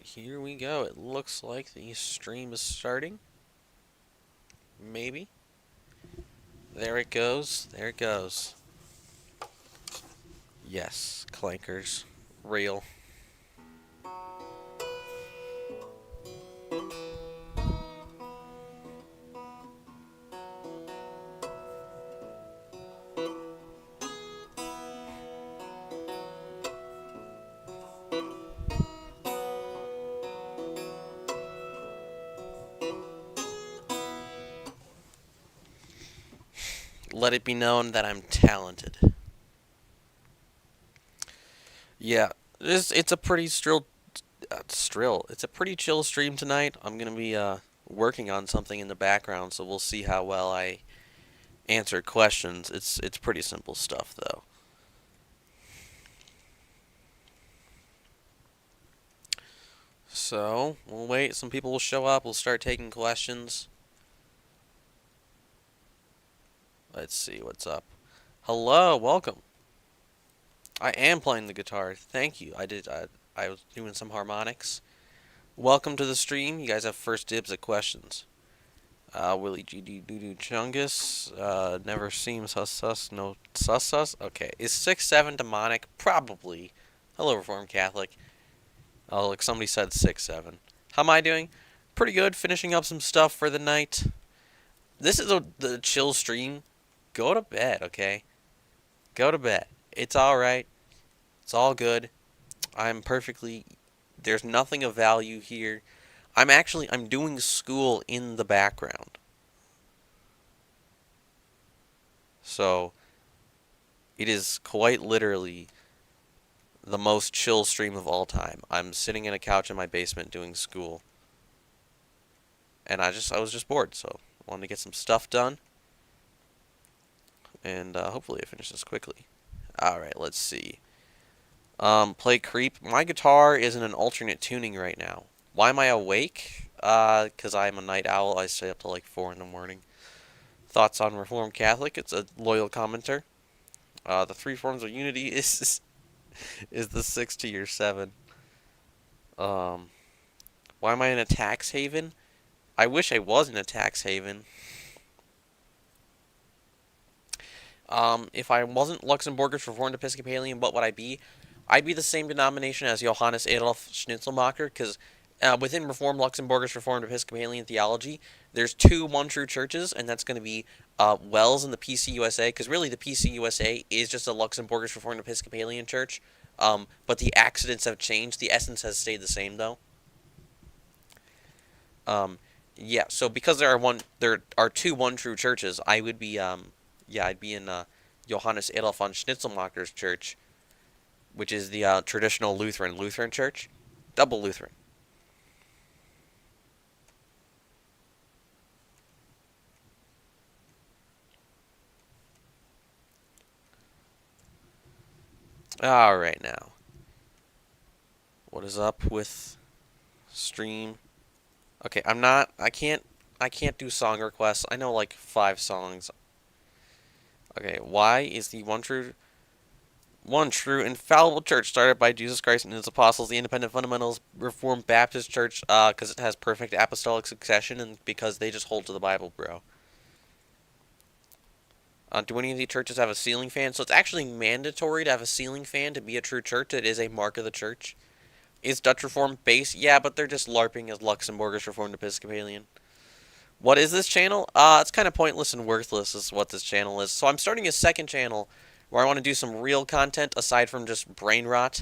Alright, here we go. It looks like the stream is starting. Maybe. There it goes. There it goes. Yes, clankers. Real. Let it be known that I'm talented. Yeah, it's a pretty It's a pretty chill stream tonight. I'm gonna be working on something in the background, so we'll see how well I answer questions. It's pretty simple stuff though. So we'll wait. Some people will show up. We'll start taking questions. Let's see what's up. Hello, welcome. I am playing the guitar. Thank you. I was doing some harmonics. Welcome to the stream. You guys have first dibs at questions. Willie GD Doodoo Chungus. Never seems sus. No sus. Okay. Is 6'7" demonic? Probably. Hello, Reformed Catholic. Oh, like somebody said 6'7". How am I doing? Pretty good. Finishing up some stuff for the night. This is the chill stream. Go to bed, okay? Go to bed. It's alright. It's all good. I'm perfectly. There's nothing of value here. I'm doing school in the background. So, it is quite literally the most chill stream of all time. I'm sitting in a couch in my basement doing school. And I was just bored, so wanted to get some stuff done. And hopefully I finish this quickly. Alright, let's see. Play Creep. My guitar is in an alternate tuning right now. Why am I awake? Because I'm a night owl. I stay up till like 4 in the morning. Thoughts on Reformed Catholic? It's a loyal commenter. The three forms of unity is the 6 to your 7. Why am I in a tax haven? I wish I was in a tax haven. If I wasn't Luxembourgish Reformed Episcopalian, what would I be? I'd be the same denomination as Johannes Adolf Schnitzelmacher, because within Reformed Luxembourgish Reformed Episcopalian theology, there's two one true churches, and that's going to be Wells and the PCUSA, because really the PCUSA is just a Luxembourgish Reformed Episcopalian church, but the accidents have changed. The essence has stayed the same, though. Yeah, so because there are two one true churches, I would be I'd be in Johannes Adolf von Schnitzelmacher's church, which is the traditional Lutheran church, double Lutheran. All right now, what is up with stream? Okay, I can't do song requests. I know like 5 songs. Okay, why is the one true infallible church started by Jesus Christ and his apostles, the Independent Fundamentalist Reformed Baptist Church, because it has perfect apostolic succession and because they just hold to the Bible, bro. Do any of the churches have a ceiling fan? So it's actually mandatory to have a ceiling fan to be a true church. It is a mark of the church. Is Dutch Reformed base? Yeah, but they're just LARPing as Luxembourgish Reformed Episcopalian. What is this channel? It's kind of pointless and worthless is what this channel is. So I'm starting a second channel where I want to do some real content aside from just brain rot.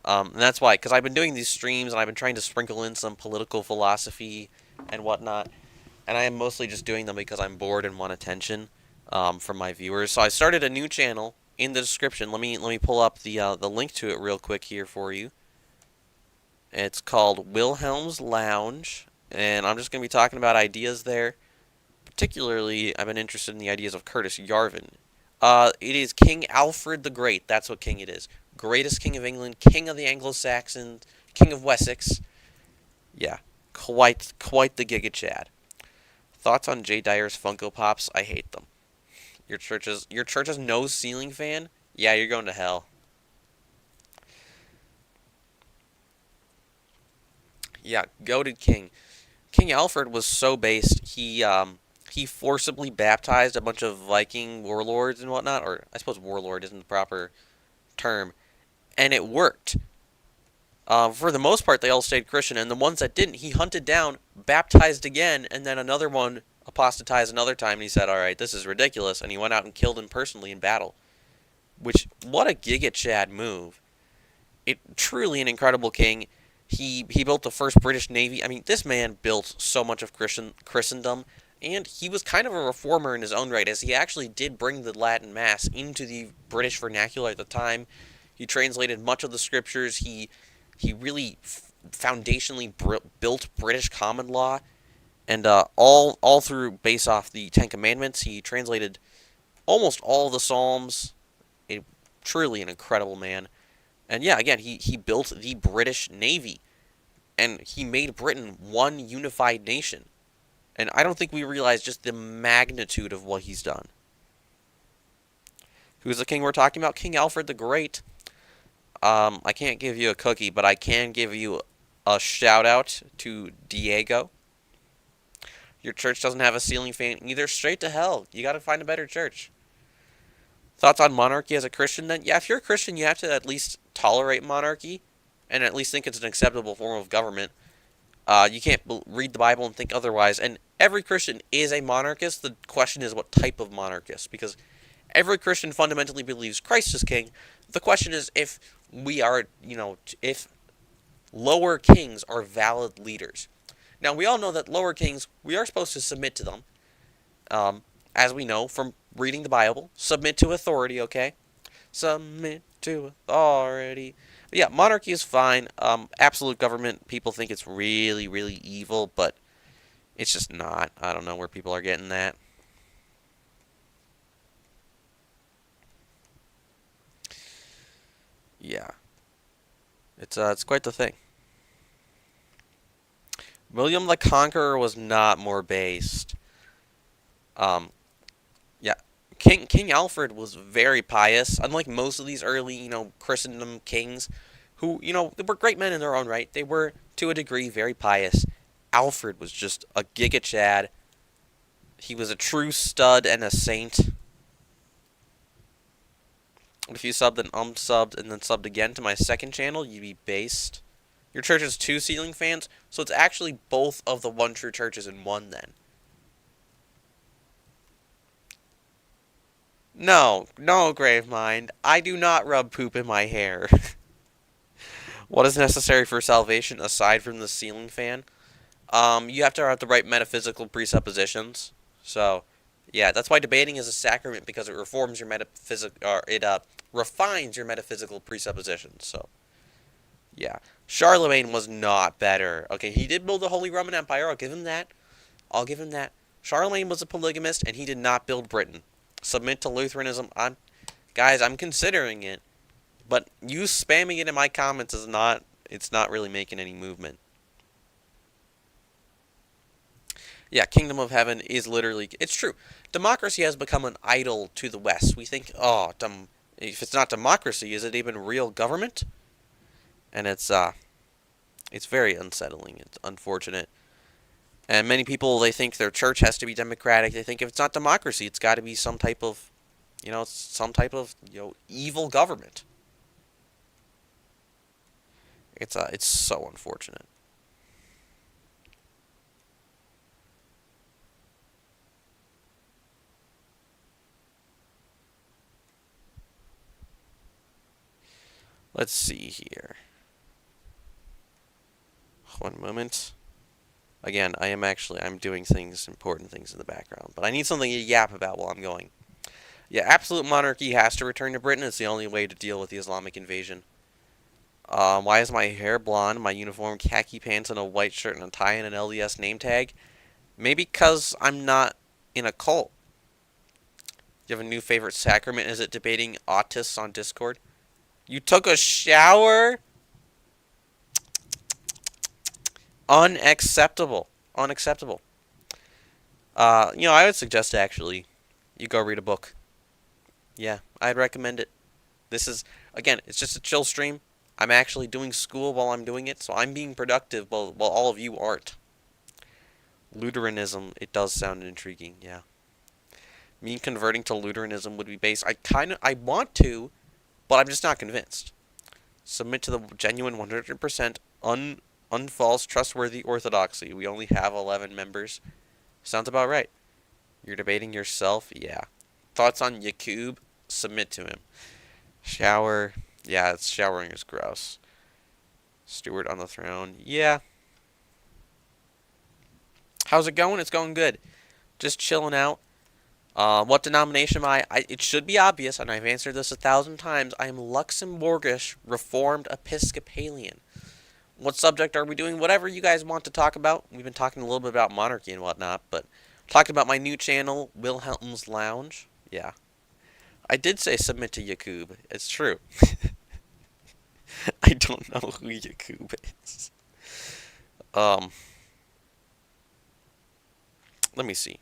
And that's why, because I've been doing these streams and I've been trying to sprinkle in some political philosophy and whatnot. And I am mostly just doing them because I'm bored and want attention from my viewers. So I started a new channel in the description. Let me pull up the link to it real quick here for you. It's called Wilhelm's Lounge. And I'm just going to be talking about ideas there. Particularly, I've been interested in the ideas of Curtis Yarvin. It is King Alfred the Great. That's what king it is. Greatest king of England, king of the Anglo-Saxons, king of Wessex. Yeah, quite the Giga Chad. Thoughts on Jay Dyer's Funko Pops? I hate them. Your church has no ceiling fan? Yeah, you're going to hell. Yeah, goated king. King Alfred was so based. He forcibly baptized a bunch of Viking warlords and whatnot, or I suppose warlord isn't the proper term, and it worked. For the most part, they all stayed Christian, and the ones that didn't, he hunted down, baptized again, and then another one apostatized another time, and he said, all right, this is ridiculous, and he went out and killed him personally in battle. Which, what a Giga Chad move. It truly an incredible king. He built the first British Navy. I mean, this man built so much of Christendom, and he was kind of a reformer in his own right, as he actually did bring the Latin Mass into the British vernacular at the time. He translated much of the scriptures. He really foundationally built British common law, and all through based off the Ten Commandments. He translated almost all the Psalms. Truly an incredible man. And yeah, again, he built the British Navy, and he made Britain one unified nation. And I don't think we realize just the magnitude of what he's done. Who's the king we're talking about? King Alfred the Great. I can't give you a cookie, but I can give you a shout out to Diego. Your church doesn't have a ceiling fan either. Straight to hell. You got to find a better church. Thoughts on monarchy as a Christian then? Yeah, if you're a Christian, you have to at least tolerate monarchy and at least think it's an acceptable form of government. You can't read the Bible and think otherwise. And every Christian is a monarchist. The question is what type of monarchist, because every Christian fundamentally believes Christ is king. The question is if we are, if lower kings are valid leaders. Now, we all know that lower kings, we are supposed to submit to them. As we know from reading the Bible, submit to authority, okay? Submit to authority. But yeah, monarchy is fine. Absolute government, people think it's really, really evil, but it's just not. I don't know where people are getting that. Yeah. It's quite the thing. William the Conqueror was not more based. Yeah. King Alfred was very pious. Unlike most of these early, Christendom kings, who, they were great men in their own right. They were, to a degree, very pious. Alfred was just a Giga Chad. He was a true stud and a saint. If you subbed and unsubbed and then subbed again to my second channel, you'd be based. Your church has 2 ceiling fans, so it's actually both of the One True Churches in one then. No, Gravemind. I do not rub poop in my hair. What is necessary for salvation aside from the ceiling fan? You have to have the right metaphysical presuppositions. So, yeah, that's why debating is a sacrament, because it reforms your refines your metaphysical presuppositions. So, yeah. Charlemagne was not better. Okay, he did build the Holy Roman Empire. I'll give him that. Charlemagne was a polygamist, and he did not build Britain. Submit to Lutheranism. Guys, I'm considering it. But you spamming it in my comments it's not really making any movement. Yeah, Kingdom of Heaven is literally, it's true. Democracy has become an idol to the West. We think, if it's not democracy, is it even real government? And it's very unsettling. It's unfortunate. And many people, they think their church has to be democratic. They think if it's not democracy, it's got to be some type of, evil government. It's so unfortunate. Let's see here. One moment. Again, I'm doing important things in the background, but I need something to yap about while I'm going. Yeah, absolute monarchy has to return to Britain. It's the only way to deal with the Islamic invasion. Why is my hair blonde, my uniform khaki pants, and a white shirt and a tie and an LDS name tag? Maybe because I'm not in a cult. You have a new favorite sacrament? Is it debating autists on Discord? You took a shower? Unacceptable. I would suggest actually you go read a book. Yeah, I'd recommend it. This is, again, it's just a chill stream. I'm actually doing school while I'm doing it, so I'm being productive while all of you aren't. Lutheranism, it does sound intriguing, yeah. Me converting to Lutheranism would be based. I want to, but I'm just not convinced. Submit to the genuine 100% unfalse, trustworthy orthodoxy. We only have 11 members. Sounds about right. You're debating yourself? Yeah. Thoughts on Yakub? Submit to him. Shower? Yeah, showering is gross. Stewart on the throne? Yeah. How's it going? It's going good. Just chilling out. What denomination am I? It should be obvious, and I've answered this 1,000 times. I am Luxembourgish Reformed Episcopalian. What subject are we doing? Whatever you guys want to talk about. We've been talking a little bit about monarchy and whatnot, but talking about my new channel, Wilhelm's Lounge. Yeah. I did say submit to Yakub. It's true. I don't know who Yakub is. Um, Let me see.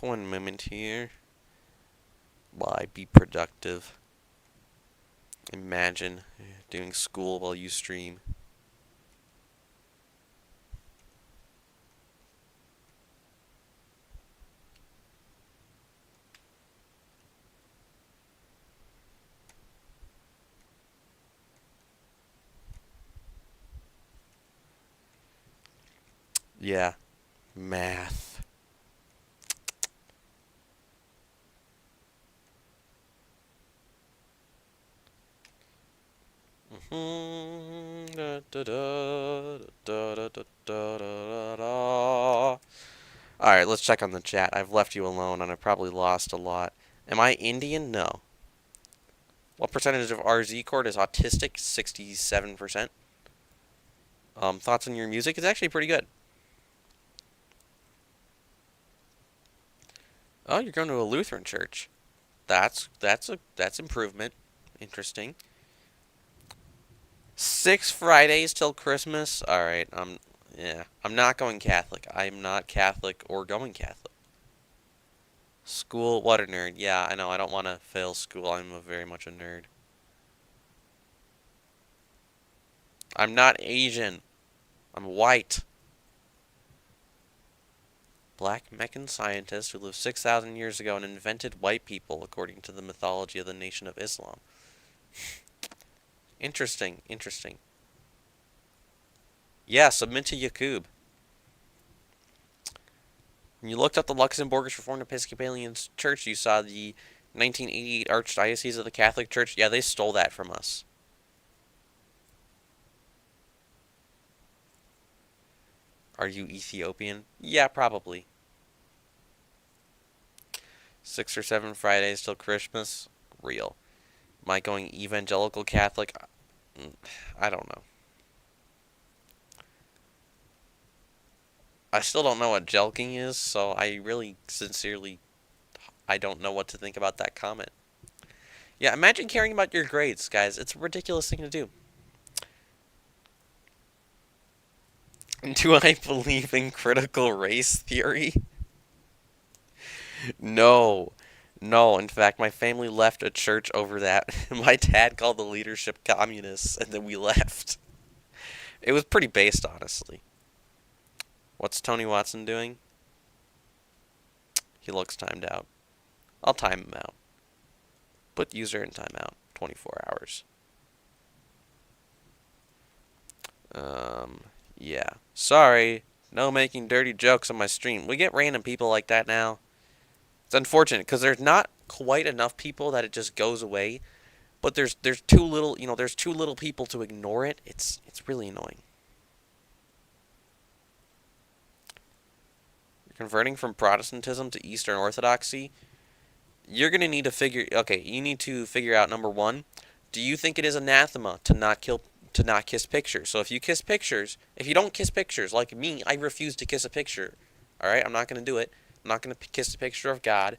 One moment here. Why be productive? Imagine doing school while you stream. Yeah, math. Alright, let's check on the chat. I've left you alone and I probably lost a lot. Am I Indian? No. What percentage of RZ Court is autistic? 67%. Thoughts on your music? It's actually pretty good. Oh, you're going to a Lutheran church. That's improvement. Interesting. 6 Fridays till Christmas. All right. Yeah. I'm not going Catholic. I'm not Catholic or going Catholic. School. What a nerd. Yeah, I know. I don't want to fail school. I'm very much a nerd. I'm not Asian. I'm white. Black Meccan scientist who lived 6,000 years ago and invented white people according to the mythology of the Nation of Islam. Interesting, interesting. Yeah, submit to Yakub. When you looked up the Luxembourgish Reformed Episcopalian Church, you saw the 1988 Archdiocese of the Catholic Church. Yeah, they stole that from us. Are you Ethiopian? Yeah, probably. 6 or 7 Fridays till Christmas? Real. Am I going evangelical Catholic? I don't know. I still don't know what jelking is, so I really sincerely I don't know what to think about that comment. Yeah, imagine caring about your grades, guys. It's a ridiculous thing to do. Do I believe in critical race theory? No. No, in fact, my family left a church over that. My dad called the leadership communists, and then we left. It was pretty based, honestly. What's Tony Watson doing? He looks timed out. I'll time him out. Put user in timeout. 24 hours. Yeah. Sorry. No making dirty jokes on my stream. We get random people like that now. It's unfortunate because there's not quite enough people that it just goes away. But there's too little, there's too little people to ignore it. It's really annoying. You're converting from Protestantism to Eastern Orthodoxy. You're going to need to you need to figure out, number one, do you think it is anathema to not kiss pictures? So if you kiss pictures, if you don't kiss pictures, like me, I refuse to kiss a picture. All right, I'm not going to do it. I'm not going to kiss a picture of God.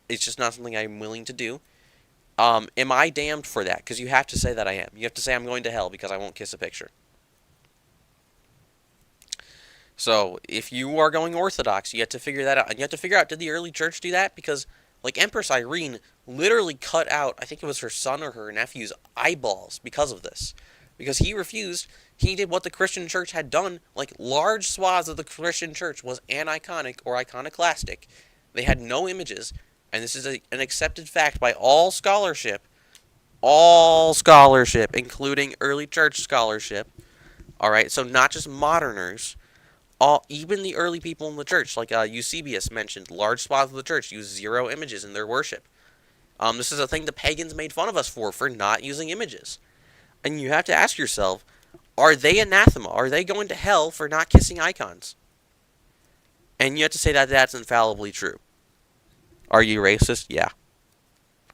It's just not something I'm willing to do. Am I damned for that? Because you have to say that I am. You have to say I'm going to hell because I won't kiss a picture. So if you are going Orthodox, you have to figure that out. And you have to figure out, did the early church do that? Because Like Empress Irene literally cut out, I think it was her son or her nephew's eyeballs because of this. Because he refused, he did what the Christian church had done. Like large swaths of the Christian church was aniconic or iconoclastic. They had no images, and this is an accepted fact by all scholarship, including early church scholarship. All right, so not just moderners, even the early people in the church, like Eusebius mentioned, large swaths of the church use zero images in their worship. This is a thing the pagans made fun of us for not using images. And you have to ask yourself, are they anathema? Are they going to hell for not kissing icons? And you have to say that that's infallibly true. Are you racist? Yeah.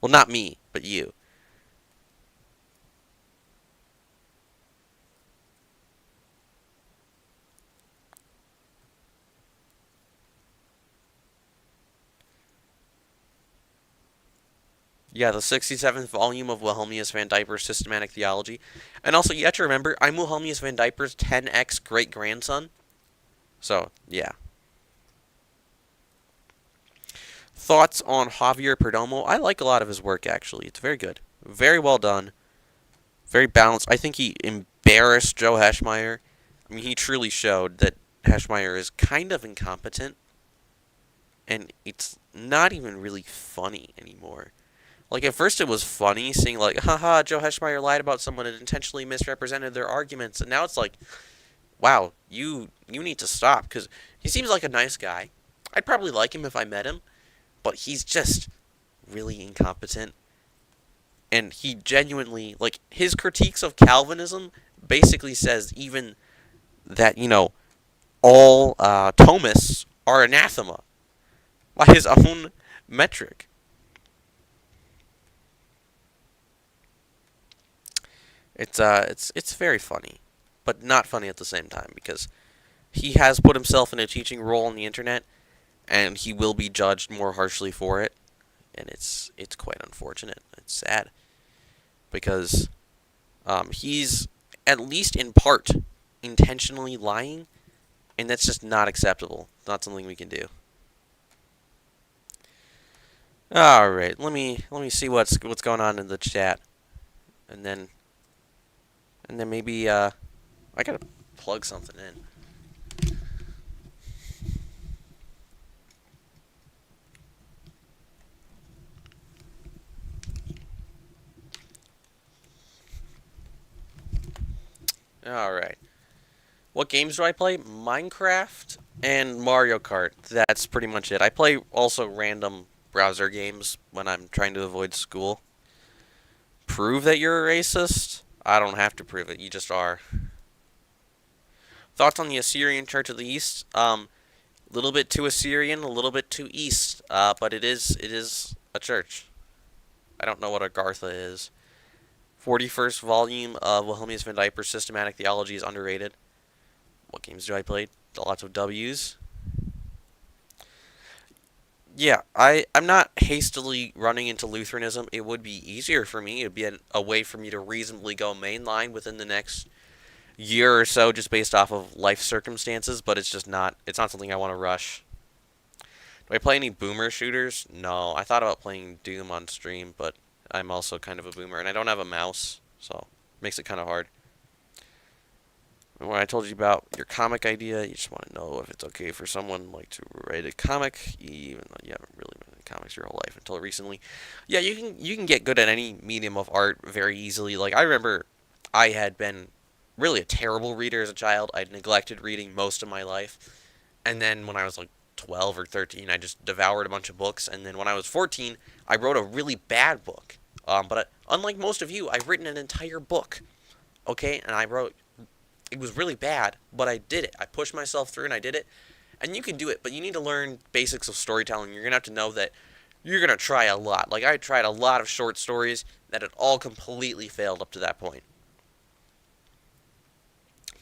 Well, not me, but you. Yeah, the 67th volume of Wilhelmius van Diper's Systematic Theology. And also, you have to remember, I'm Wilhelmius van Diper's 10x great-grandson. So, yeah. Thoughts on Javier Perdomo? I like a lot of his work, actually. It's very good. Very well done. Very balanced. I think he embarrassed Joe Heschmeyer. I mean, he truly showed that Heschmeyer is kind of incompetent. And it's not even really funny anymore. Like, at first it was funny seeing, like, haha, Joe Heschmeyer lied about someone and intentionally misrepresented their arguments. And now it's like, wow, you need to stop. Because he seems like a nice guy. I'd probably like him if I met him. But he's just really incompetent. And he genuinely, like, his critiques of Calvinism basically says even that, all Thomists are anathema by his own metric. It's very funny, but not funny at the same time because he has put himself in a teaching role on the internet, and he will be judged more harshly for it, and it's quite unfortunate. It's sad because he's at least in part intentionally lying, and that's just not acceptable. Not something we can do. All right, let me see what's going on in the chat, and then maybe I gotta plug something in. All right. What games do I play? Minecraft and Mario Kart. That's pretty much it. I play also random browser games when I'm trying to avoid school. Prove that you're a racist? I don't have to prove it. You just are. Thoughts on the Assyrian Church of the East? A little bit too Assyrian, a little bit too East. But it is a church. I don't know what Agartha is. 41st volume of Wilhelmius van Diper's Systematic Theology is underrated. What games do I play? Lots of W's. Yeah, I'm not hastily running into Lutheranism. It would be easier for me. It would be a way for me to reasonably go mainline within the next year or so just based off of life circumstances, but it's not something I want to rush. Do I play any boomer shooters? No. I thought about playing Doom on stream, but I'm also kind of a boomer, and I don't have a mouse, so it makes it kind of hard. When I told you about your comic idea, you just want to know if it's okay for someone like to write a comic, even though you haven't really been in comics your whole life until recently. Yeah, you can get good at any medium of art very easily. Like I remember, I had been really a terrible reader as a child. I'd neglected reading most of my life, and then when I was like 12 or 13, I just devoured a bunch of books. And then when I was 14, I wrote a really bad book. But unlike most of you, I've written an entire book. Okay, and I wrote it was really bad, but I did it. I pushed myself through and I did it. And you can do it, but you need to learn basics of storytelling. You're going to have to know that you're going to try a lot. Like, I tried a lot of short stories that had all completely failed up to that point.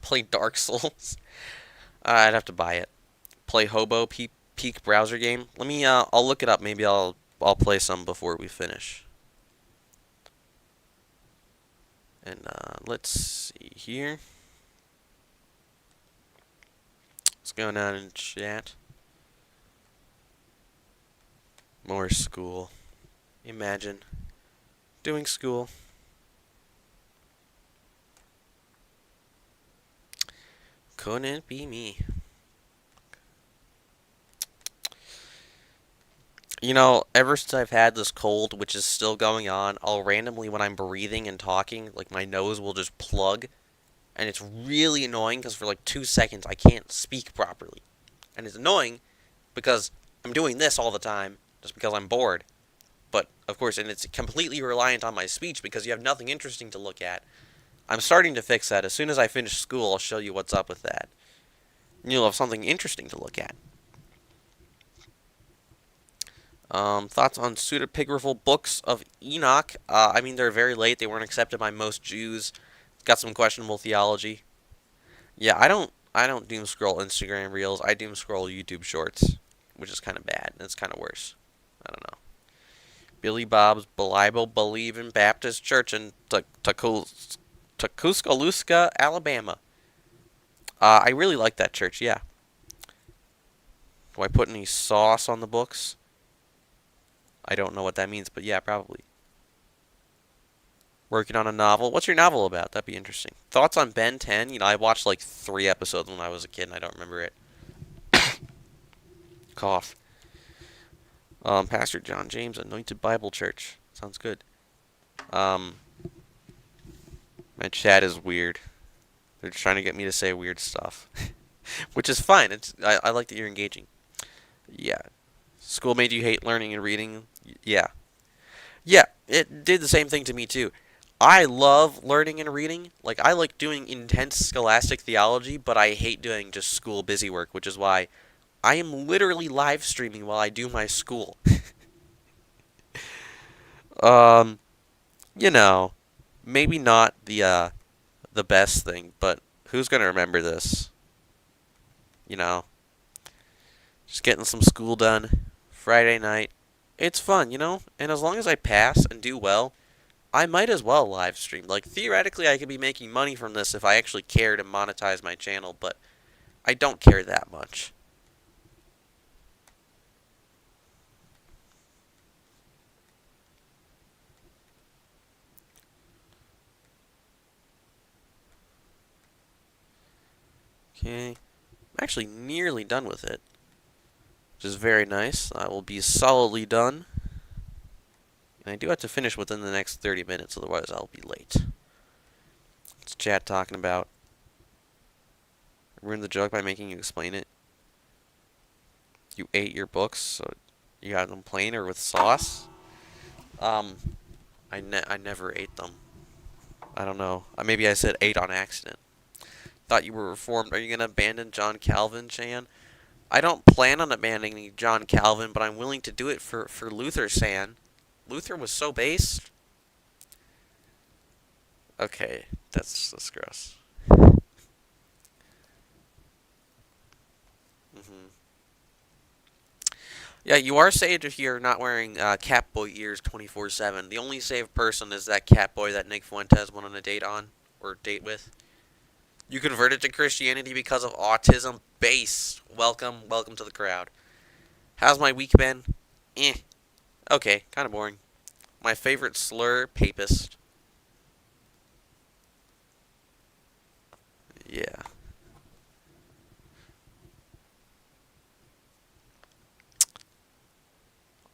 Play Dark Souls. I'd have to buy it. Play Hobo Peak browser game. I'll look it up. Maybe I'll play some before we finish. And let's see here. What's going on in chat? More school. Imagine doing school. Couldn't be me. You know, ever since I've had this cold, which is still going on, I'll randomly, when I'm breathing and talking, like my nose will just plug. And it's really annoying because for like 2 seconds I can't speak properly. And it's annoying because I'm doing this all the time just because I'm bored. But, of course, and it's completely reliant on my speech because you have nothing interesting to look at. I'm starting to fix that. As soon as I finish school, I'll show you what's up with that. You'll have something interesting to look at. Thoughts on pseudepigraphal books of Enoch? I mean, they're very late. They weren't accepted by most Jews. Got some questionable theology. Yeah, I don't doom scroll Instagram Reels. I doom scroll YouTube Shorts, which is kind of bad. It's kind of worse. I don't know. Billy Bob's Bible Believing Baptist Church in Tuscaloosa, Alabama. I really like that church. Yeah. Do I put any sauce on the books? I don't know what that means, but yeah, probably. Working on a novel. What's your novel about? That'd be interesting. Thoughts on Ben 10? You know, I watched like 3 episodes when I was a kid and I don't remember it. Cough. Pastor John James, Anointed Bible Church. Sounds good. Um, my chat is weird. They're trying to get me to say weird stuff. Which is fine. I like that you're engaging. Yeah. School made you hate learning and reading? Yeah. Yeah, it did the same thing to me too. I love learning and reading. Like, I like doing intense scholastic theology, but I hate doing just school busy work, which is why I am literally live streaming while I do my school. um, you know, maybe not the best thing, but who's gonna remember this? You know, just getting some school done Friday night. It's fun, you know? And as long as I pass and do well, I might as well live stream. Like, theoretically, I could be making money from this if I actually care to monetize my channel, but I don't care that much. Okay. I'm actually nearly done with it, which is very nice. I will be solidly done. And I do have to finish within the next 30 minutes, otherwise I'll be late. What's chat talking about? Ruined the joke by making you explain it. You ate your books, so you got them plain or with sauce? Um, I never ate them. I don't know. Maybe I said ate on accident. Thought you were reformed. Are you gonna abandon John Calvin, Chan? I don't plan on abandoning John Calvin, but I'm willing to do it for Luther, San. Luther was so based. Okay, that's gross. hmm Yeah, you are saved if you're not wearing Catboy ears 24/7. The only saved person is that Catboy that Nick Fuentes went on a date on or date with. You converted to Christianity because of autism. Base. Welcome to the crowd. How's my week been? Eh. Okay, kind of boring. My favorite slur, papist. Yeah.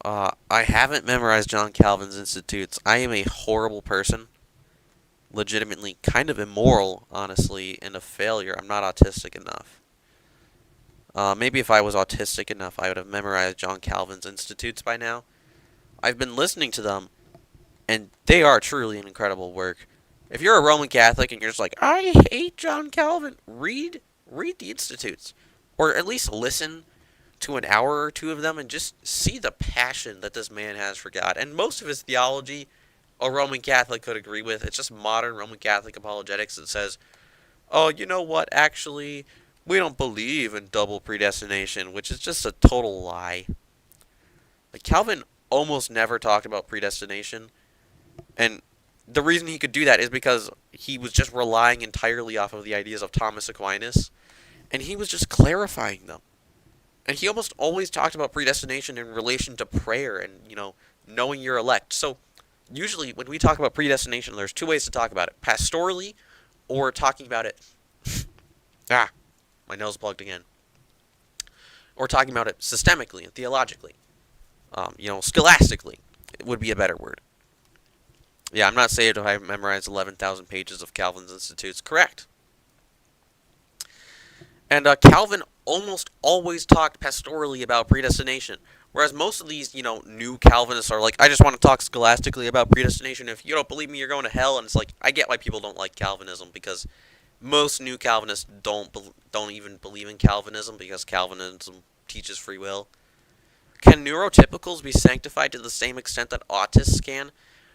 I haven't memorized John Calvin's Institutes. I am a horrible person. Legitimately kind of immoral, honestly, and a failure. I'm not autistic enough. Maybe if I was autistic enough, I would have memorized John Calvin's Institutes by now. I've been listening to them, and they are truly an incredible work. If you're a Roman Catholic and you're just like, I hate John Calvin, read the Institutes, or at least listen to an hour or two of them and just see the passion that this man has for God. And most of his theology, a Roman Catholic could agree with. It's just modern Roman Catholic apologetics that says, oh, you know what, actually, we don't believe in double predestination, which is just a total lie. Like, Calvin almost never talked about predestination, and the reason he could do that is because he was just relying entirely off of the ideas of Thomas Aquinas, and he was just clarifying them. And he almost always talked about predestination in relation to prayer and, knowing your elect. So usually when we talk about predestination, there's two ways to talk about it: pastorally, or talking about it. Ah, my nose plugged again. Or talking about it systemically and theologically. Scholastically, it would be a better word. Yeah, I'm not saying I memorized 11,000 pages of Calvin's Institutes. Correct. And Calvin almost always talked pastorally about predestination. Whereas most of these, new Calvinists are like, I just want to talk scholastically about predestination. If you don't believe me, you're going to hell. And it's like, I get why people don't like Calvinism, because most new Calvinists don't even believe in Calvinism, because Calvinism teaches free will. Can neurotypicals be sanctified to the same extent that autists can?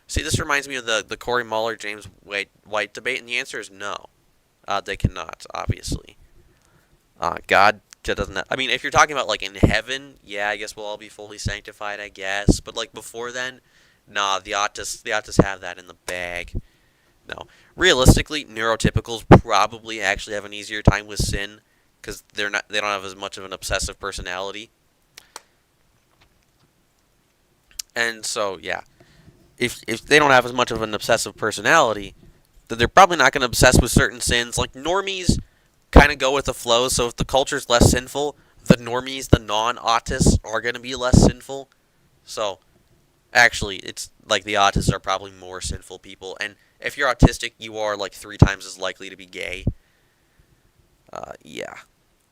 See, this reminds me of the Corey Muller James White debate, and the answer is no. They cannot, obviously. God doesn't. I mean, if you're talking about like in heaven, yeah, I guess we'll all be fully sanctified, I guess. But like before then, nah, the autists have that in the bag. No, realistically, neurotypicals probably actually have an easier time with sin because they don't have as much of an obsessive personality. And so yeah, if they don't have as much of an obsessive personality, then they're probably not going to obsess with certain sins. Like normies kind of go with the flow. So if the culture's less sinful, the normies, the non-autists, are going to be less sinful. So actually, it's like the autists are probably more sinful people. And if you're autistic, you are like 3 times as likely to be gay. Yeah.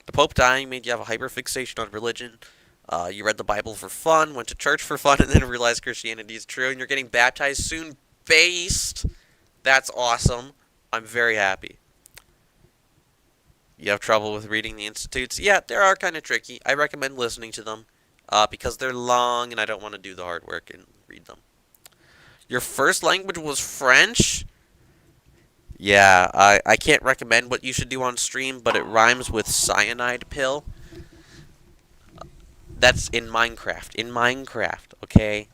The Pope dying made you have a hyperfixation on religion. You read the Bible for fun, went to church for fun, and then realized Christianity is true, and you're getting baptized soon. Based. That's awesome. I'm very happy. You have trouble with reading the Institutes? Yeah, they are kind of tricky. I recommend listening to them because they're long and I don't want to do the hard work and read them. Your first language was French? Yeah, I can't recommend what you should do on stream, but it rhymes with cyanide pill. That's in Minecraft. In Minecraft, okay?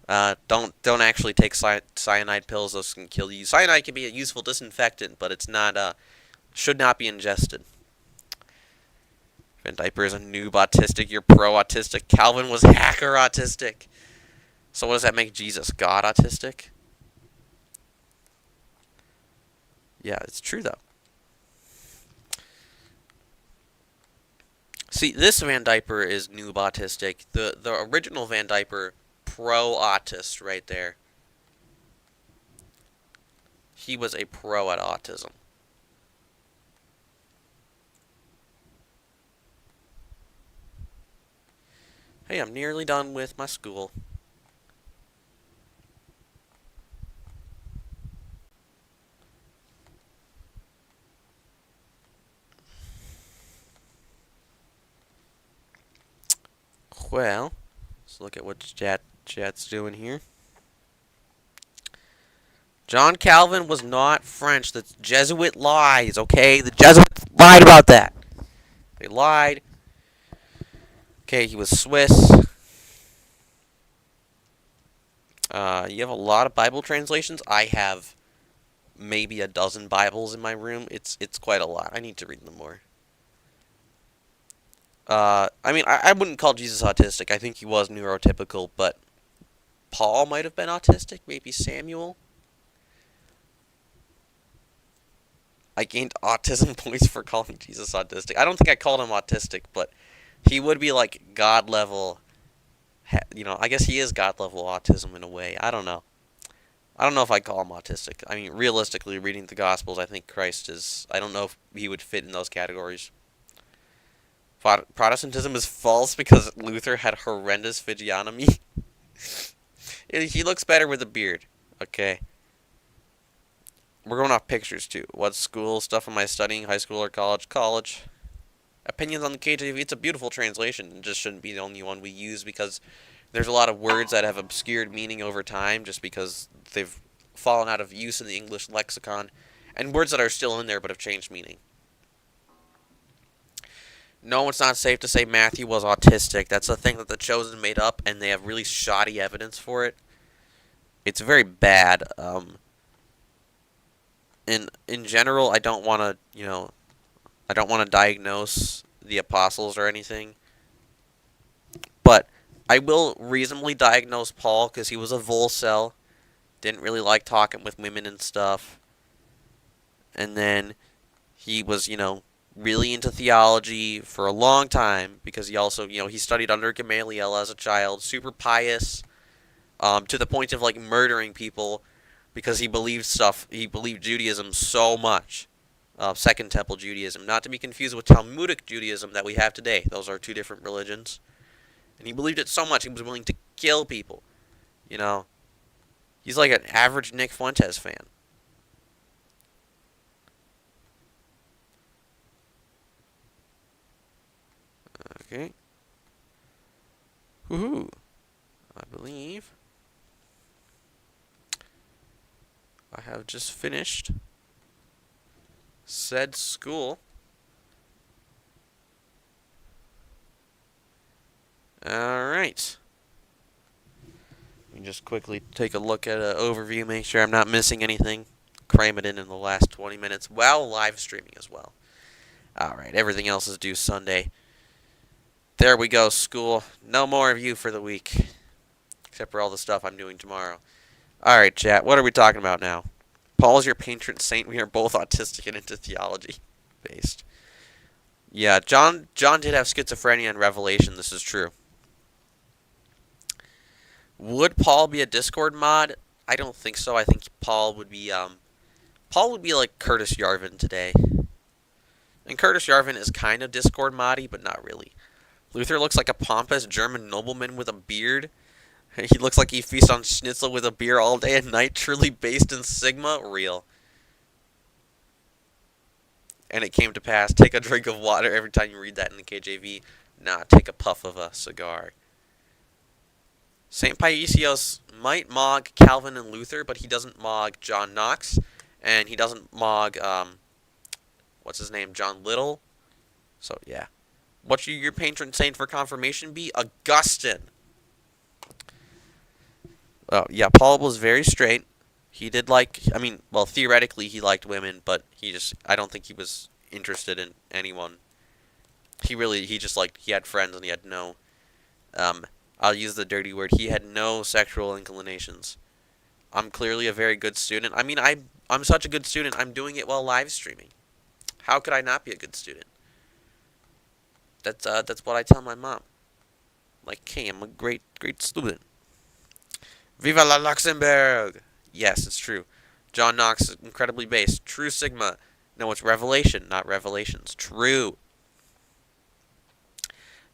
Don't actually take cyanide pills. Those can kill you. Cyanide can be a useful disinfectant, but it's not should not be ingested. Van Diaper is a noob autistic. You're pro autistic. Calvin was hacker autistic. So what does that make Jesus? God autistic? Yeah, it's true though. See, this Van Diaper is noob autistic. The original Van Diaper, pro autist right there. He was a pro at autism. Hey, I'm nearly done with my school. Well, let's look at what chat's doing here. John Calvin was not French. That's Jesuit lies, okay? The Jesuits lied about that. They lied. Okay, he was Swiss. You have a lot of Bible translations. I have maybe a dozen Bibles in my room. It's quite a lot. I need to read them more. I mean, I wouldn't call Jesus autistic. I think he was neurotypical, but Paul might have been autistic. Maybe Samuel. I gained autism points for calling Jesus autistic. I don't think I called him autistic, but he would be like God level. I guess he is God level autism in a way. I don't know. I don't know if I'd call him autistic. I mean, realistically, reading the Gospels, I think Christ is. I don't know if he would fit in those categories. Protestantism is false because Luther had horrendous physiognomy. He looks better with a beard. Okay. We're going off pictures, too. What school stuff am I studying? High school or college? College. Opinions on the KJV. It's a beautiful translation. It just shouldn't be the only one we use because there's a lot of words that have obscured meaning over time just because they've fallen out of use in the English lexicon, and words that are still in there but have changed meaning. No, it's not safe to say Matthew was autistic. That's a thing that the Chosen made up, and they have really shoddy evidence for it. It's very bad. In general, I don't want to, I don't want to diagnose the apostles or anything. I will reasonably diagnose Paul because he was a Volcel. Didn't really like talking with women and stuff. And then he was, really into theology for a long time because he also, he studied under Gamaliel as a child, super pious, to the point of like murdering people because he believed stuff. He believed Judaism so much. Second Temple Judaism, not to be confused with Talmudic Judaism that we have today. Those are two different religions. And he believed it so much he was willing to kill people. You know, he's like an average Nick Fuentes fan. Okay. Woohoo! I believe I have just finished said school. Alright. Let me just quickly take a look at an overview, make sure I'm not missing anything. Cram it in the last 20 minutes while live streaming as well. Alright, everything else is due Sunday. There we go, school. No more of you for the week. Except for all the stuff I'm doing tomorrow. Alright, chat, what are we talking about now? Paul is your patron saint. We are both autistic and into theology based. Yeah, John did have schizophrenia in Revelation. This is true. Would Paul be a Discord mod? I don't think so. I think Paul would be like Curtis Yarvin today. And Curtis Yarvin is kind of Discord moddy, but not really. Luther looks like a pompous German nobleman with a beard. He looks like he feasts on schnitzel with a beer all day and night, truly based in Sigma. Real. And it came to pass. Take a drink of water every time you read that in the KJV. Nah, take a puff of a cigar. St. Paisios might mog Calvin and Luther, but he doesn't mog John Knox. And he doesn't mog, what's his name, John Little. So, yeah. What should your patron saint for confirmation be? Augustine. Oh, yeah, Paul was very straight. He did like, theoretically he liked women, but I don't think he was interested in anyone. He had friends and he had no, I'll use the dirty word, he had no sexual inclinations. I'm clearly a very good student. I'm such a good student, I'm doing it while live streaming. How could I not be a good student? That's what I tell my mom. Like, hey, I'm a great student. Viva la Luxembourg! Yes, it's true. John Knox is incredibly based. True Sigma. No, it's Revelation, not Revelations. True.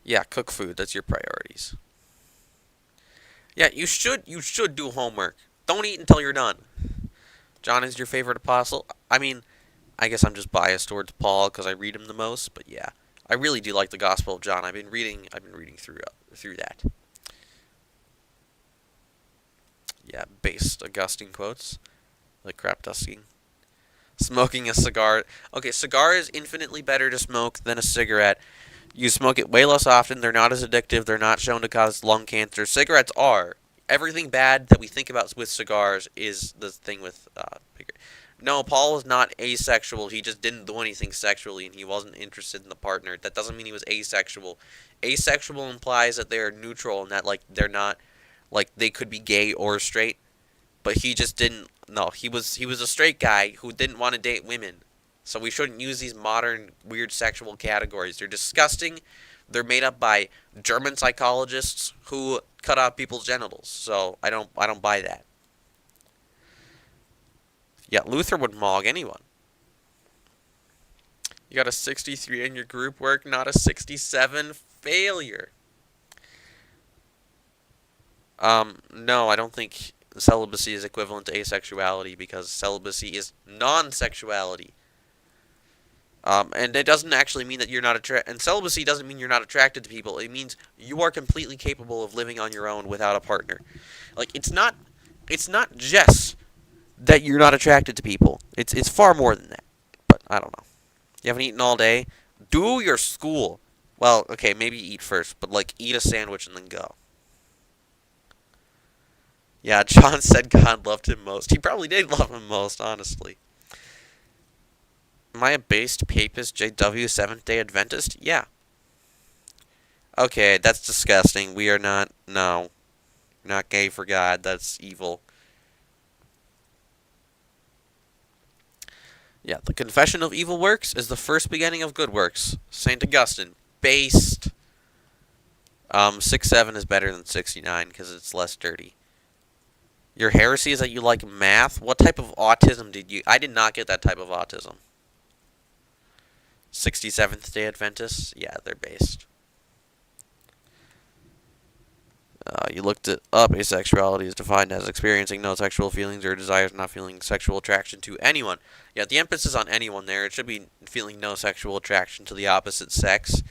Yeah, cook food. That's your priorities. Yeah, you should do homework. Don't eat until you're done. John is your favorite apostle? I guess I'm just biased towards Paul because I read him the most, but yeah. I really do like the Gospel of John. I've been reading through that. Yeah, based Augustine quotes. Like crap dusting. Smoking a cigar. Okay, cigar is infinitely better to smoke than a cigarette. You smoke it way less often. They're not as addictive. They're not shown to cause lung cancer. Cigarettes are. Everything bad that we think about with cigars is the thing with No, Paul was not asexual. He just didn't do anything sexually, and he wasn't interested in the partner. That doesn't mean he was asexual. Asexual implies that they are neutral and that they're not they could be gay or straight. But he just didn't. No, he was a straight guy who didn't want to date women. So we shouldn't use these modern weird sexual categories. They're disgusting. They're made up by German psychologists who cut off people's genitals. So I don't buy that. Yeah, Luther would mog anyone. You got a 63 in your group work, not a 67. Failure. No, I don't think celibacy is equivalent to asexuality because celibacy is non-sexuality. And it doesn't actually mean that you're not attracted. And celibacy doesn't mean you're not attracted to people. It means you are completely capable of living on your own without a partner. It's not just that you're not attracted to people. It's far more than that. But I don't know. You haven't eaten all day? Do your school. Well, okay, maybe eat first, but eat a sandwich and then go. Yeah, John said God loved him most. He probably did love him most, honestly. Am I a based papist JW Seventh-day Adventist? Yeah. Okay, that's disgusting. We are not. No. We're not gay for God. That's evil. Yeah, the confession of evil works is the first beginning of good works. St. Augustine. Based. 6-7 is better than 69 because it's less dirty. Your heresy is that you like math? What type of autism did you... I did not get that type of autism. 67th Day Adventists? Yeah, they're based. You looked it up. Asexuality is defined as experiencing no sexual feelings or desires, not feeling sexual attraction to anyone. Yeah, the emphasis on anyone there. It should be feeling no sexual attraction to the opposite sex.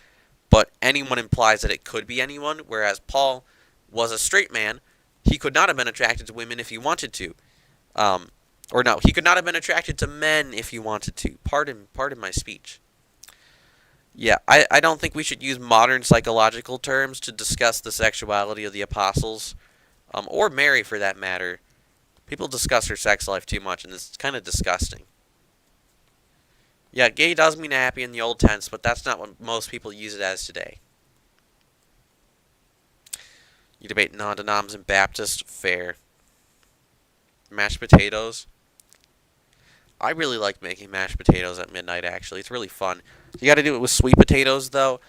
But anyone implies that it could be anyone, whereas Paul was a straight man. He could not have been attracted to women if he wanted to. Or no, he could not have been attracted to men if he wanted to. Pardon my speech. Yeah, I don't think we should use modern psychological terms to discuss the sexuality of the apostles, or Mary for that matter. People discuss her sex life too much, and it's kind of disgusting. Yeah, gay does mean happy in the old tense, but that's not what most people use it as today. You debate non-denoms and Baptist, fair. Mashed potatoes. I really like making mashed potatoes at midnight, actually. It's really fun. You got to do it with sweet potatoes, though.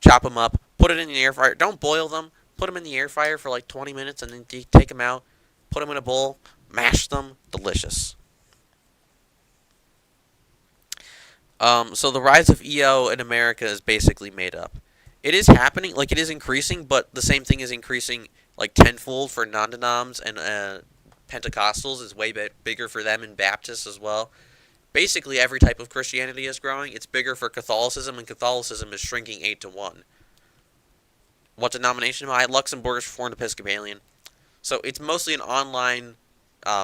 Chop them up, put it in the air fryer. Don't boil them. Put them in the air fryer for like 20 minutes, and then take them out. Put them in a bowl. Mash them. Delicious. So the rise of EO in America is basically made up. It is happening, like it is increasing, but the same thing is increasing like tenfold for non-denoms, and Pentecostals is way bigger for them, and Baptists as well. Basically, every type of Christianity is growing. It's bigger for Catholicism, and Catholicism is shrinking 8-1. What denomination am I? Luxembourgish Reformed Episcopalian. So it's mostly an online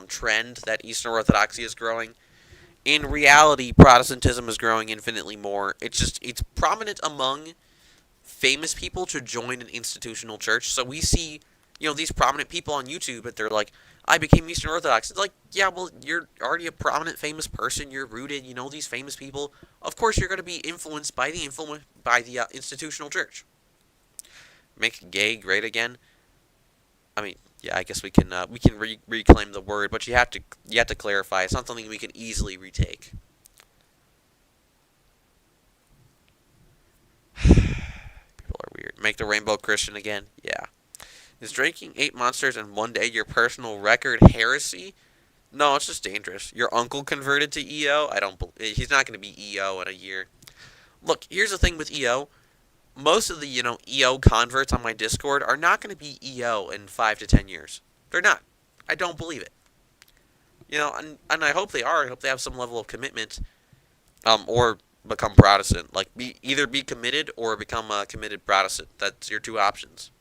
trend that Eastern Orthodoxy is growing. In reality, Protestantism is growing infinitely more. It's prominent among famous people to join an institutional church. So we see, these prominent people on YouTube, but they're like, I became Eastern Orthodox. It's like, yeah, well, you're already a prominent, famous person. You're rooted. You know these famous people. Of course, you're going to be influenced by the institutional church. Make gay great again. I mean, yeah, I guess we can reclaim the word, but you have to clarify. It's not something we can easily retake. People are weird. Make the rainbow Christian again. Yeah. Is drinking 8 Monsters in one day your personal record heresy? No, it's just dangerous. Your uncle converted to EO? I don't believe he's not going to be EO in a year. Look, here's the thing with EO. Most of the, EO converts on my Discord are not going to be EO in 5 to 10 years. They're not. I don't believe it. And I hope they are. I hope they have some level of commitment, or become Protestant. Like, either be committed or become a committed Protestant. That's your two options.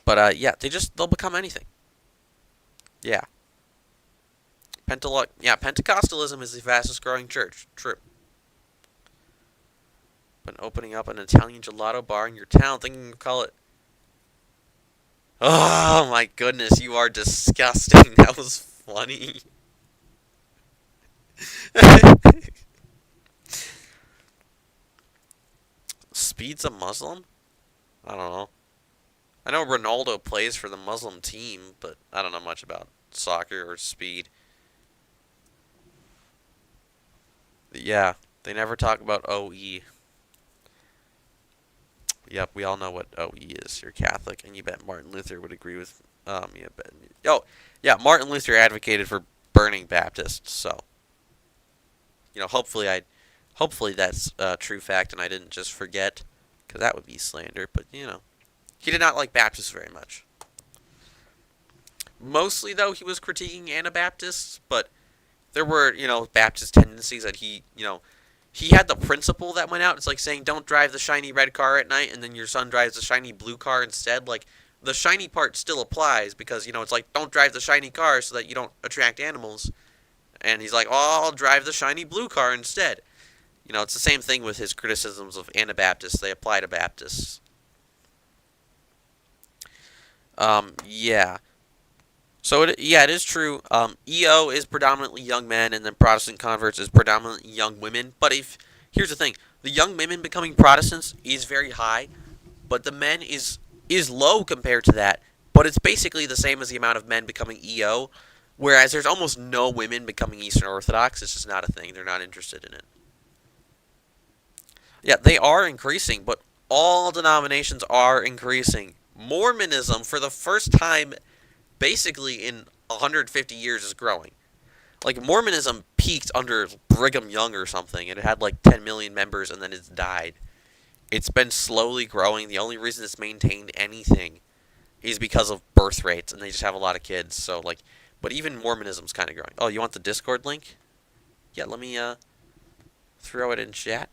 But, yeah, they'll become anything. Yeah. Pentecostalism is the fastest growing church. True. Been opening up an Italian gelato bar in your town, thinking you call it... Oh, my goodness, you are disgusting. That was funny. Speed's a Muslim? I don't know. I know Ronaldo plays for the Muslim team, but I don't know much about soccer or speed. Yeah, they never talk about OE. Yep, we all know what OE is. You're Catholic, and you bet Martin Luther would agree with. Martin Luther advocated for burning Baptists. So, hopefully that's a true fact, and I didn't just forget, because that would be slander. But he did not like Baptists very much. Mostly, though, he was critiquing Anabaptists, but there were, Baptist tendencies that he had the principle that went out. It's like saying don't drive the shiny red car at night, and then your son drives the shiny blue car instead. Like, the shiny part still applies because, it's like don't drive the shiny car so that you don't attract animals. And he's like, oh, I'll drive the shiny blue car instead. It's the same thing with his criticisms of Anabaptists. They apply to Baptists. Yeah. So, it is true. EO is predominantly young men, and then Protestant converts is predominantly young women. But if Here's the thing: the young women becoming Protestants is very high, but the men is low compared to that. But it's basically the same as the amount of men becoming EO, whereas there's almost no women becoming Eastern Orthodox. It's just not a thing. They're not interested in it. Yeah, they are increasing, but all denominations are increasing. Mormonism, for the first time, basically in 150 years, is growing. Like, Mormonism peaked under Brigham Young or something, and it had like 10 million members, and then it's died. It's been slowly growing. The only reason it's maintained anything is because of birth rates, and they just have a lot of kids. So, like, but even Mormonism's kind of growing. Oh, you want the Discord link? Yeah, let me throw it in chat.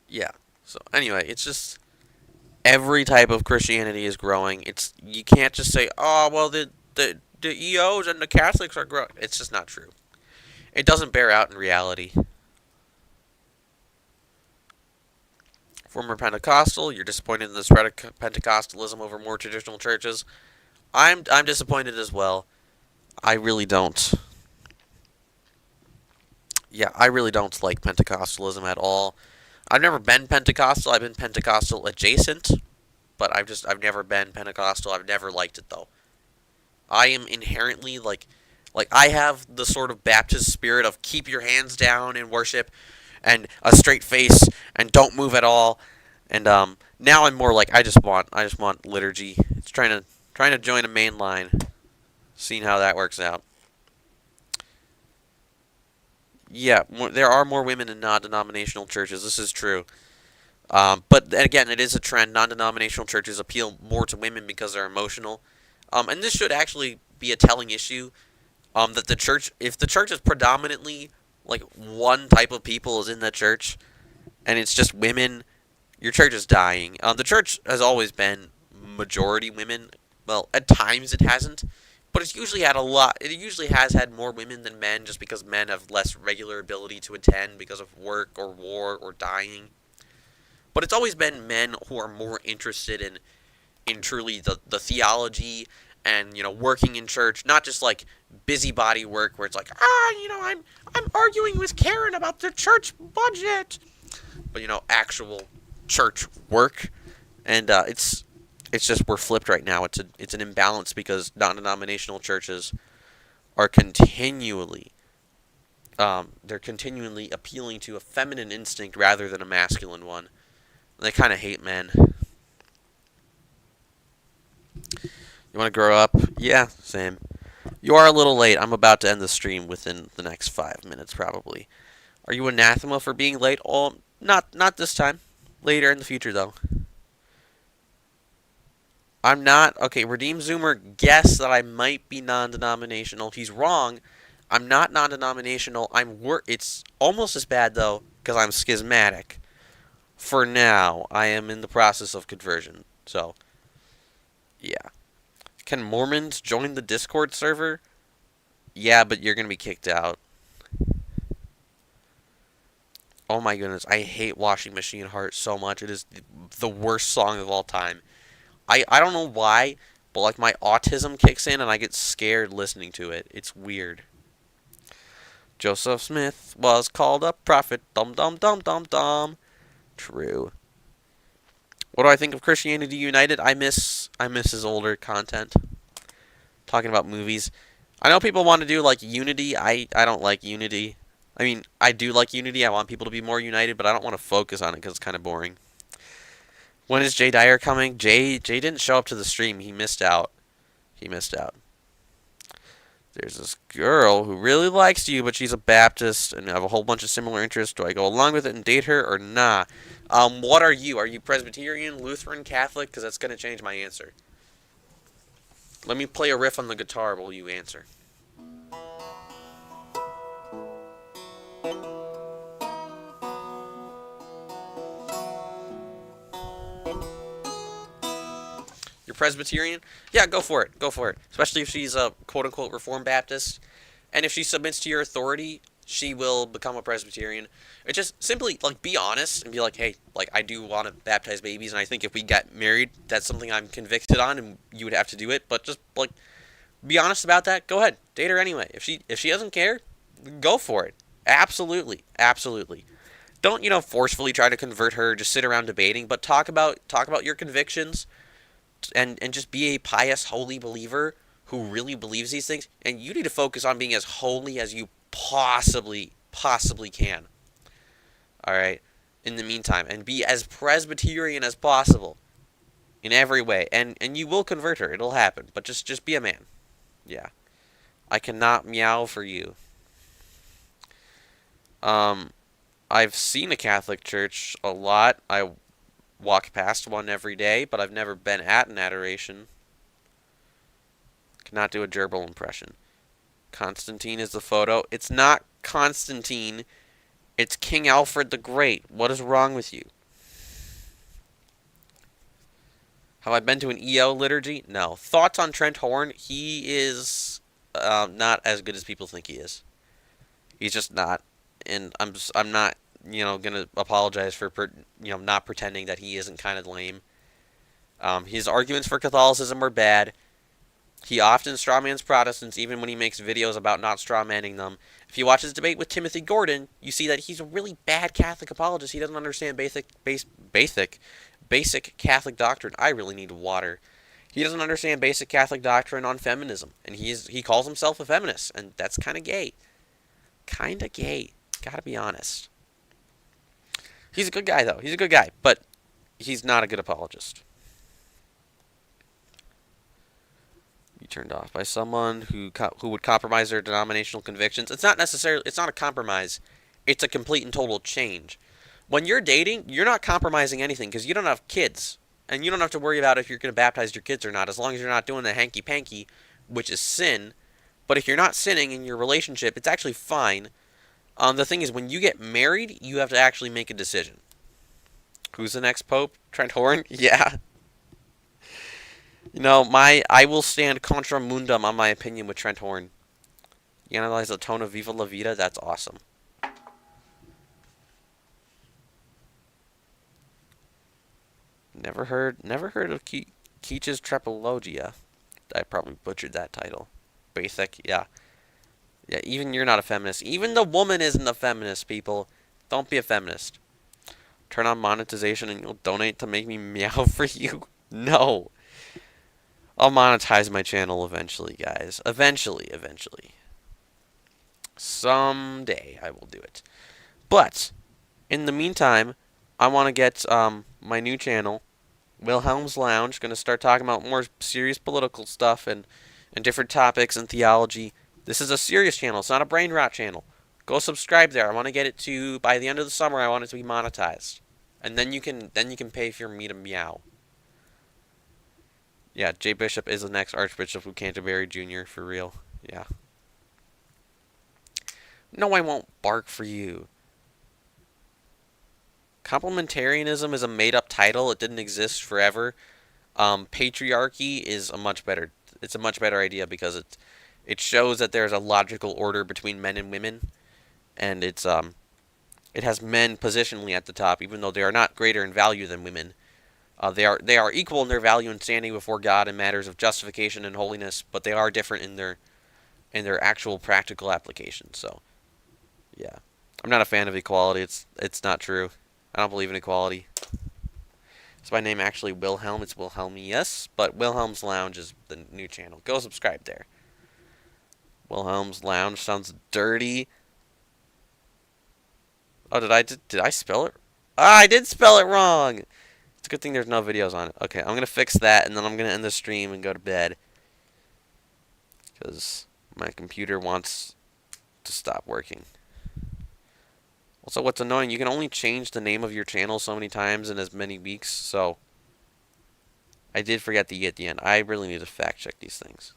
Yeah. So anyway, it's just every type of Christianity is growing. It's you can't just say, oh well, the EOs and the Catholics are growing. It's just not true. It doesn't bear out in reality. Former Pentecostal, you're disappointed in the spread of Pentecostalism over more traditional churches. I'm disappointed as well. I really don't. Yeah, I really don't like Pentecostalism at all. I've never been Pentecostal. I've been Pentecostal adjacent, but I've never been Pentecostal. I've never liked it though. I am inherently like I have the sort of Baptist spirit of keep your hands down in worship and a straight face and don't move at all. And now I'm more like I just want liturgy. It's trying to join a main line. Seeing how that works out. Yeah, there are more women in non-denominational churches. This is true. But again, it is a trend. Non-denominational churches appeal more to women because they're emotional. And this should actually be a telling issue. That the church, if the church is predominantly like one type of people is in the church, and it's just women, your church is dying. The church has always been majority women. Well, at times it hasn't, but it's usually had a lot. It usually has had more women than men, just because men have less regular ability to attend because of work or war or dying. But it's always been men who are more interested in truly the theology and working in church, not just like busybody work where it's like I'm arguing with Karen about the church budget, but actual church work. And it's just we're flipped right now. It's an imbalance because non-denominational churches are continually they're continually appealing to a feminine instinct rather than a masculine one. They kind of hate men. You want to grow up? Yeah, same. You are a little late. I'm about to end the stream within the next 5 minutes, probably. Are you anathema for being late? Oh, not this time. Later in the future, though. I'm not. Okay, Redeem Zoomer guessed that I might be non-denominational. He's wrong. I'm not non-denominational. It's almost as bad, though, because I'm schismatic. For now, I am in the process of conversion. So, yeah. Can Mormons join the Discord server? Yeah, but you're going to be kicked out. Oh my goodness, I hate Washing Machine Heart so much. It is the worst song of all time. I don't know why, but like my autism kicks in and I get scared listening to it. It's weird. Joseph Smith was called a prophet. Dum dum dum dum dum. True. What do I think of Christianity United? I miss his older content. Talking about movies. I know people want to do like Unity. I don't like Unity. I mean, I do like Unity. I want people to be more united, but I don't want to focus on it because it's kind of boring. When is Jay Dyer coming? Jay didn't show up to the stream. He missed out. He missed out. There's this girl who really likes you, but she's a Baptist and have a whole bunch of similar interests. Do I go along with it and date her or nah? What are you? Are you Presbyterian, Lutheran, Catholic? Because that's going to change my answer. Let me play a riff on the guitar while you answer. You're Presbyterian? Yeah, go for it. Go for it. Especially if she's a quote-unquote Reformed Baptist. And if she submits to your authority, she will become a Presbyterian. It just simply, like, be honest and be like, hey, like, I do want to baptize babies, and I think if we get married, that's something I'm convicted on, and you would have to do it. But just, like, Be honest about that. Go ahead, date her anyway. If she doesn't care, go for it. Absolutely, absolutely. Don't forcefully try to convert her. Just sit around debating, but talk about your convictions, and just be a pious, holy believer who really believes these things. And you need to focus on being as holy as you possibly can. All right. In the meantime, and be as Presbyterian as possible in every way, and you will convert her. It'll happen. But just be a man. Yeah. I cannot meow for you. Um, I've seen a Catholic church a lot. I walk past one every day, but I've never been at an adoration. Cannot do a gerbil impression. Constantine is the photo. It's not Constantine. It's King Alfred the Great. What is wrong with you? Have I been to an EO liturgy? No. Thoughts on Trent Horn? He is not as good as people think he is. He's just not. And I'm not, gonna apologize for not pretending that he isn't kind of lame. His arguments for Catholicism are bad. He often strawmans Protestants, even when he makes videos about not strawmanning them. If you watch his debate with Timothy Gordon, you see that he's a really bad Catholic apologist. He doesn't understand basic Catholic doctrine. I really need water. He doesn't understand basic Catholic doctrine on feminism, and he calls himself a feminist, and that's kind of gay. Kind of gay. Gotta be honest. He's a good guy, though. He's a good guy, but he's not a good apologist. Be turned off by someone who would compromise their denominational convictions. It's not a compromise. It's a complete and total change. When you're dating, you're not compromising anything because you don't have kids, and you don't have to worry about if you're going to baptize your kids or not, as long as you're not doing the hanky-panky, which is sin. But if you're not sinning in your relationship, it's actually fine. The thing is, when you get married, you have to actually make a decision. Who's the next pope? Trent Horn? Yeah. I will stand contra mundum on my opinion with Trent Horn. You analyze the tone of Viva La Vida? That's awesome. Never heard of Keach's Trepologia. I probably butchered that title. Basic, yeah. Yeah, even you're not a feminist. Even the woman isn't a feminist, people. Don't be a feminist. Turn on monetization and you'll donate to make me meow for you? No. I'll monetize my channel eventually, guys. Eventually. Someday I will do it. But, in the meantime, I want to get my new channel, Wilhelm's Lounge. Going to start talking about more serious political stuff and different topics and theology. This is a serious channel. It's not a brain rot channel. Go subscribe there. I want to get it to, by the end of the summer, I want it to be monetized. And then you can pay for me to meow. Yeah, Jay Bishop is the next Archbishop of Canterbury Jr. for real. Yeah. No, I won't bark for you. Complementarianism is a made-up title. It didn't exist forever. Patriarchy is a much better idea because it shows that there's a logical order between men and women, and it has men positionally at the top, even though they are not greater in value than women. They are equal in their value and standing before God in matters of justification and holiness, but they are different in their actual practical application. So, yeah, I'm not a fan of equality. It's not true. I don't believe in equality. Is my name actually Wilhelm? It's Wilhelmius, but Wilhelm's Lounge is the new channel. Go subscribe there. Wilhelm's Lounge sounds dirty. Oh, did I spell it? Ah, I did spell it wrong. It's a good thing there's no videos on it. Okay, I'm gonna fix that, and then I'm gonna end the stream and go to bed because my computer wants to stop working. Also, what's annoying, you can only change the name of your channel so many times in as many weeks, so I did forget the E at the end. I really need to fact check these things.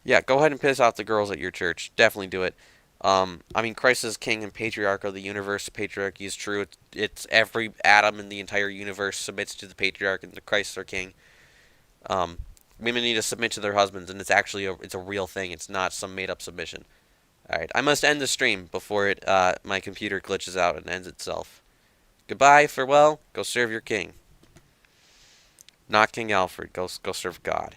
Yeah, go ahead and piss off the girls at your church. Definitely do it. Christ is king and patriarch of the universe. Patriarchy is true. It's every atom in the entire universe submits to the patriarch and the Christ their king. Women need to submit to their husbands, and it's a real thing. It's not some made-up submission. All right, I must end the stream before my computer glitches out and ends itself. Goodbye, farewell. Go serve your king. Not King Alfred. Go serve God.